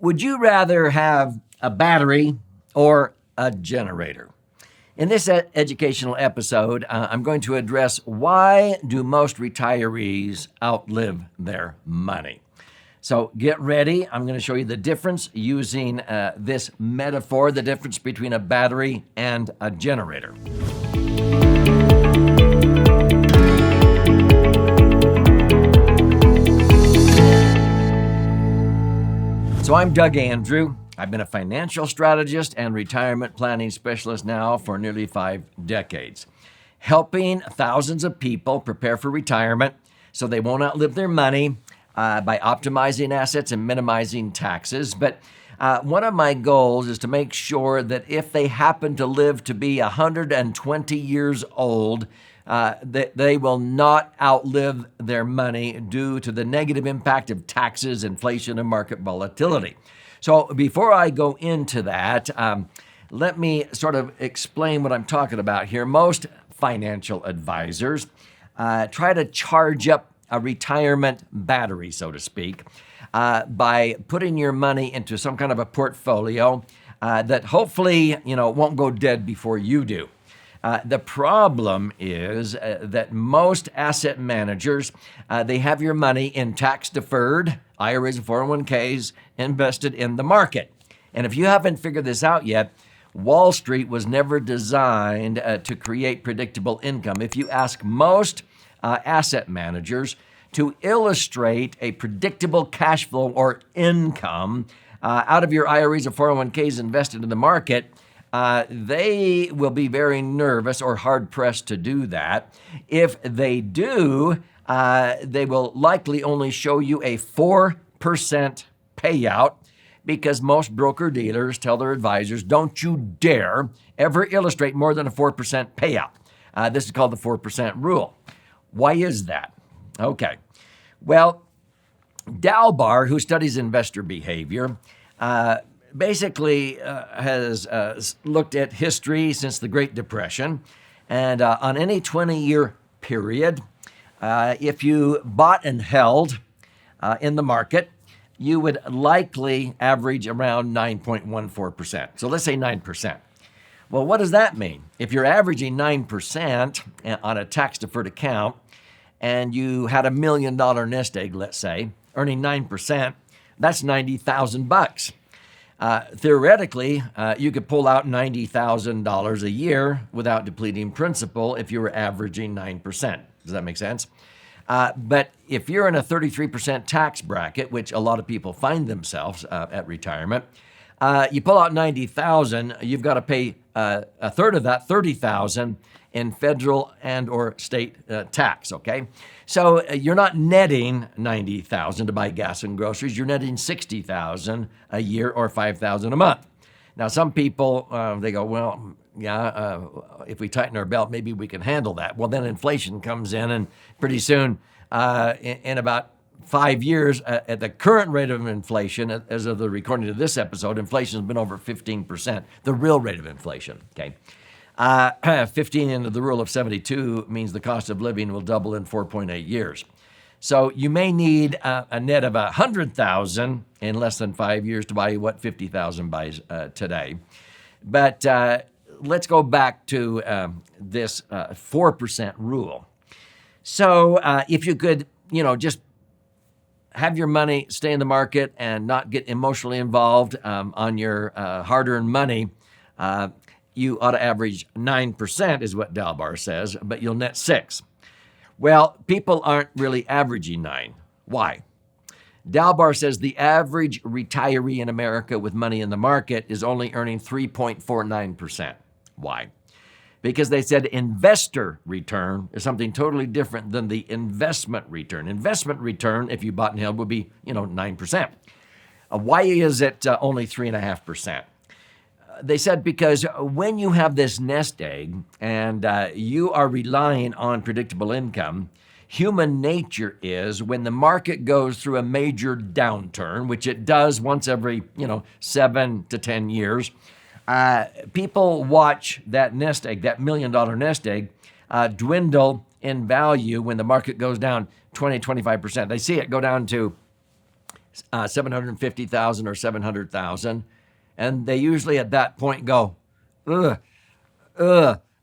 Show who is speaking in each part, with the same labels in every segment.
Speaker 1: Would you rather have a battery or a generator? In this educational episode, I'm going to address why do most retirees outlive their money. So get ready. I'm going to show you the difference using this metaphor, the difference between a battery and a generator. So I'm Doug Andrew. I've been a financial strategist and retirement planning specialist now for nearly 5 decades, helping thousands of people prepare for retirement so they won't outlive their money by optimizing assets and minimizing taxes. But one of my goals is to make sure that if they happen to live to be 120 years old, that they will not outlive their money due to the negative impact of taxes, inflation, and market volatility. So before I go into that, let me sort of explain what I'm talking about here. Most financial advisors try to charge up a retirement battery, so to speak, by putting your money into some kind of a portfolio that hopefully, won't go dead before you do. The problem is that most asset managers, they have your money in tax-deferred IRAs and 401ks invested in the market. And if you haven't figured this out yet, Wall Street was never designed to create predictable income. If you ask most asset managers to illustrate a predictable cash flow or income out of your IRAs or 401ks invested in the market, they will be very nervous or hard-pressed to do that. If they do, they will likely only show you a 4% payout because most broker-dealers tell their advisors, don't you dare ever illustrate more than a 4% payout. This is called the 4% rule. Why is that? Okay. Well, Dalbar, who studies investor behavior, basically has looked at history since the Great Depression. And on any 20-year period, if you bought and held in the market, you would likely average around 9.14%. So let's say 9%. Well, what does that mean? If you're averaging 9% on a tax-deferred account and you had $1 million nest egg, let's say, earning 9%, that's $90,000. Theoretically, you could pull out $90,000 a year without depleting principal if you were averaging 9%. Does that make sense? But if you're in a 33% tax bracket, which a lot of people find themselves at retirement, you pull out $90,000, you've got to pay a third of that, $30,000 in federal and or state tax, okay? So you're not netting $90,000 to buy gas and groceries, you're netting $60,000 a year or $5,000 a month. Now, some people, they go, well, yeah, if we tighten our belt, maybe we can handle that. Well, then inflation comes in, and pretty soon, in about 5 years, at the current rate of inflation, as of the recording of this episode, inflation has been over 15%, the real rate of inflation, okay? 15 into the rule of 72 means the cost of living will double in 4.8 years. So you may need a net of $100,000 in less than 5 years to buy what $50,000 buys today. But let's go back to this 4% rule. So if you could, just have your money stay in the market and not get emotionally involved on your hard-earned money, you ought to average 9% is what Dalbar says, but you'll net 6. Well, people aren't really averaging 9. Why? Dalbar says the average retiree in America with money in the market is only earning 3.49%. Why? Because they said investor return is something totally different than the investment return. Investment return, if you bought and held, would be, 9%. Why is it only 3.5%? They said because when you have this nest egg and you are relying on predictable income, human nature is when the market goes through a major downturn, which it does once every, 7 to 10 years, people watch that nest egg, that $1 million nest egg, dwindle in value when the market goes down 20, 25%. They see it go down to $750,000 or $700,000, and they usually at that point go,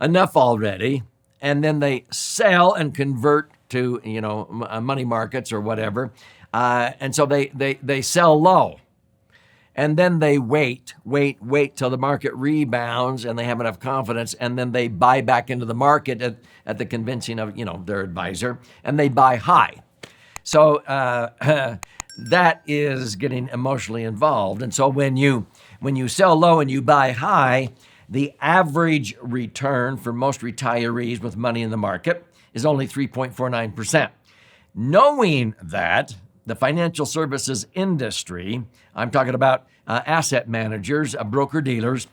Speaker 1: enough already, and then they sell and convert to money markets or whatever, and so they sell low. And then they wait till the market rebounds and they have enough confidence, and then they buy back into the market at the convincing of their advisor, and they buy high. So that is getting emotionally involved. And so when you sell low and you buy high, the average return for most retirees with money in the market is only 3.49%. Knowing that, the financial services industry, I'm talking about asset managers, broker-dealers,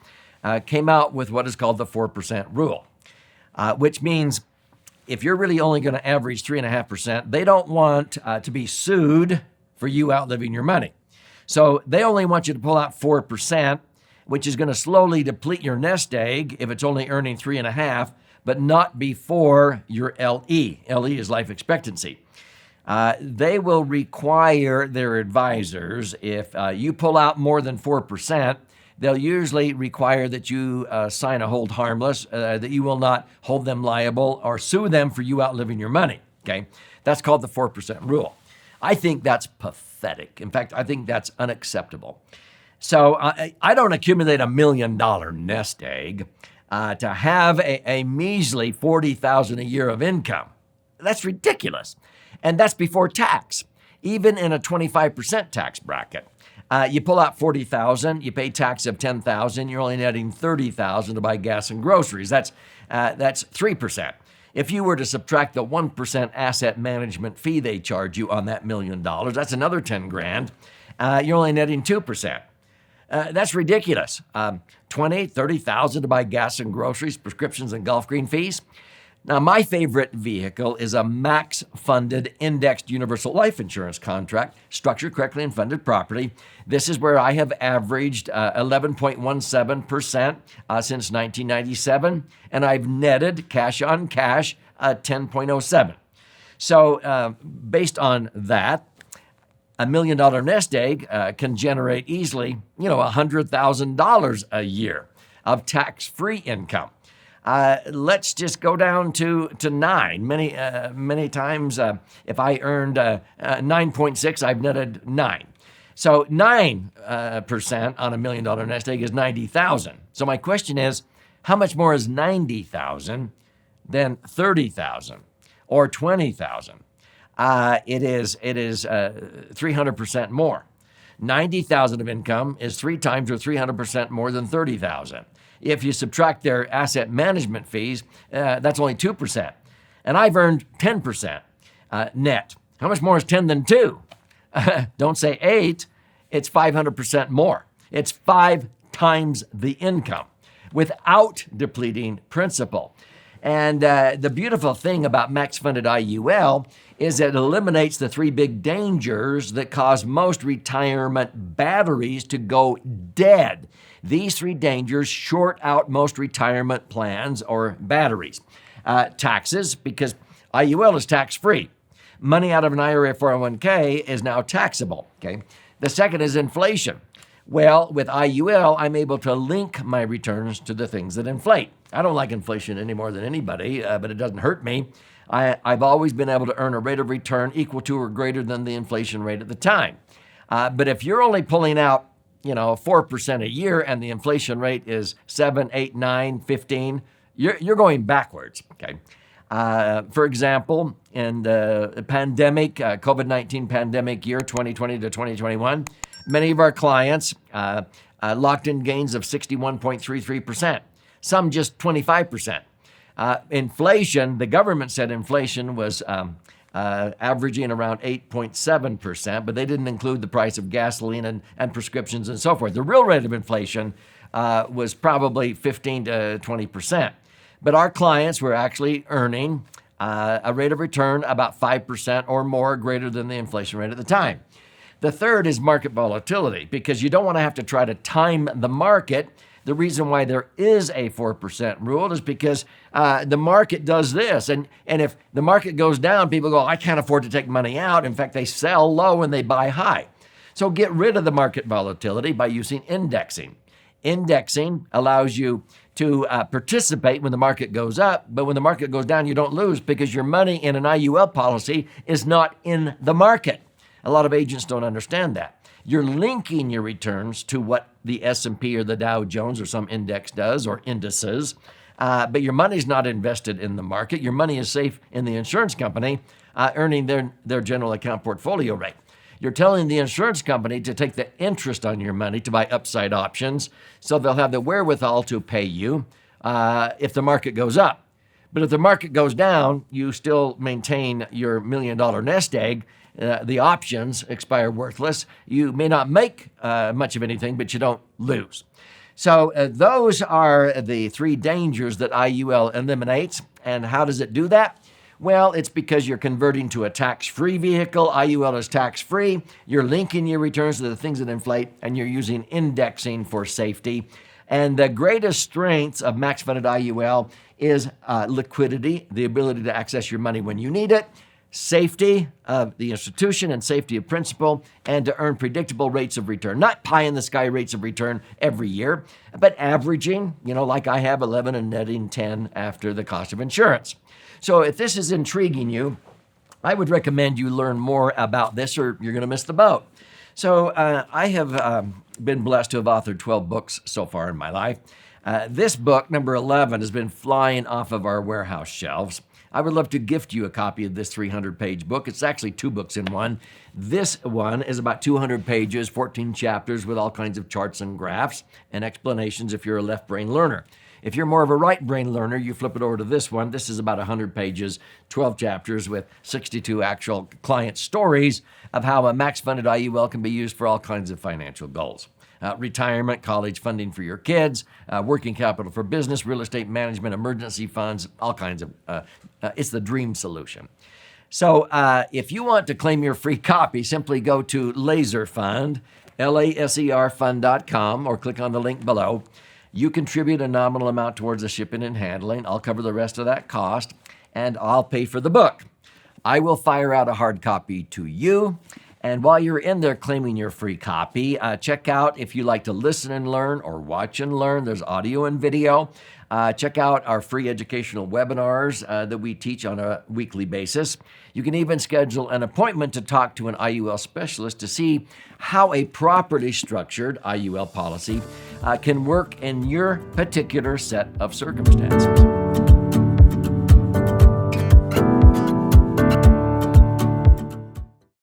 Speaker 1: came out with what is called the 4% rule, which means if you're really only going to average 3.5%, they don't want to be sued for you outliving your money. So they only want you to pull out 4%, which is going to slowly deplete your nest egg if it's only earning 3.5%, but not before your LE. LE is life expectancy. They will require their advisors, if you pull out more than 4%, they'll usually require that you sign a hold harmless, that you will not hold them liable or sue them for you outliving your money. Okay, that's called the 4% rule. I think that's pathetic. In fact, I think that's unacceptable. So I don't accumulate $1 million nest egg to have a measly $40,000 a year of income. That's ridiculous. And that's before tax, even in a 25% tax bracket. You pull out $40,000, you pay tax of $10,000, you're only netting $30,000 to buy gas and groceries. That's 3%. If you were to subtract the 1% asset management fee they charge you on that $1 million, that's another 10 grand. You're only netting 2%. That's ridiculous. $20,000, $30,000 to buy gas and groceries, prescriptions, and golf green fees. Now, my favorite vehicle is a Max-Funded Indexed Universal Life Insurance contract, structured correctly and funded properly. This is where I have averaged 11.17% since 1997, and I've netted cash on cash 10.07. So based on that, $1 million nest egg can generate easily, $100,000 a year of tax-free income. Let's just go down to 9. Many times, if I earned 9.6, I've netted 9. So 9% on $1 million nest egg is $90,000. So my question is, how much more is $90,000 than $30,000 or $20,000? It is 300% more. $90,000 of income is 3 times or 300% more than $30,000. If you subtract their asset management fees, that's only 2%. And I've earned 10% net. How much more is 10 than 2? Don't say 8. It's 500% more. It's 5 times the income without depleting principal. And the beautiful thing about Max-Funded IUL is it eliminates the 3 big dangers that cause most retirement batteries to go dead. These 3 dangers short out most retirement plans or batteries. Taxes, because IUL is tax-free. Money out of an IRA 401k is now taxable. Okay. The second is inflation. Well, with IUL, I'm able to link my returns to the things that inflate. I don't like inflation any more than anybody, but it doesn't hurt me. I've always been able to earn a rate of return equal to or greater than the inflation rate at the time. But if you're only pulling out 4% a year and the inflation rate is 7, 8, 9, 15, you're going backwards. Okay. For example, in the pandemic, COVID-19 pandemic year, 2020 to 2021, many of our clients locked in gains of 61.33%, some just 25%. Inflation, the government said inflation was averaging around 8.7%, but they didn't include the price of gasoline and prescriptions and so forth. The real rate of inflation was probably 15 to 20%. But our clients were actually earning a rate of return about 5% or more greater than the inflation rate at the time. The third is market volatility, because you don't want to have to try to time the market. The reason why there is a 4% rule is because the market does this. And if the market goes down, people go, I can't afford to take money out. In fact, they sell low and they buy high. So get rid of the market volatility by using indexing. Indexing allows you to participate when the market goes up, but when the market goes down, you don't lose because your money in an IUL policy is not in the market. A lot of agents don't understand that. You're linking your returns to what the S&P or the Dow Jones or some index does, or indices, but your money's not invested in the market. Your money is safe in the insurance company, earning their general account portfolio rate. You're telling the insurance company to take the interest on your money to buy upside options, so they'll have the wherewithal to pay you if the market goes up. But if the market goes down, you still maintain your $1 million nest egg. The options expire worthless. You may not make much of anything, but you don't lose. So those are the three dangers that IUL eliminates. And how does it do that? Well, it's because you're converting to a tax-free vehicle. IUL is tax-free. You're linking your returns to the things that inflate, and you're using indexing for safety. And the greatest strengths of Max-Funded IUL is liquidity, the ability to access your money when you need it, safety of the institution and safety of principal, and to earn predictable rates of return. Not pie-in-the-sky rates of return every year, but averaging, like I have 11 and netting 10 after the cost of insurance. So if this is intriguing you, I would recommend you learn more about this, or you're going to miss the boat. So I have been blessed to have authored 12 books so far in my life. This book, number 11, has been flying off of our warehouse shelves. I would love to gift you a copy of this 300-page book. It's actually 2 books in one. This one is about 200 pages, 14 chapters with all kinds of charts and graphs and explanations if you're a left brain learner. If you're more of a right brain learner, you flip it over to this one. This is about 100 pages, 12 chapters with 62 actual client stories of how a Max-Funded IUL can be used for all kinds of financial goals. Retirement, college funding for your kids, working capital for business, real estate management, emergency funds, all kinds of, it's the dream solution. So if you want to claim your free copy, simply go to LaserFund, laserfund.com, or click on the link below. You contribute a nominal amount towards the shipping and handling. I'll cover the rest of that cost, and I'll pay for the book. I will fire out a hard copy to you. And while you're in there claiming your free copy, check out if you like to listen and learn or watch and learn. There's audio and video. Check out our free educational webinars that we teach on a weekly basis. You can even schedule an appointment to talk to an IUL specialist to see how a properly structured IUL policy can work in your particular set of circumstances.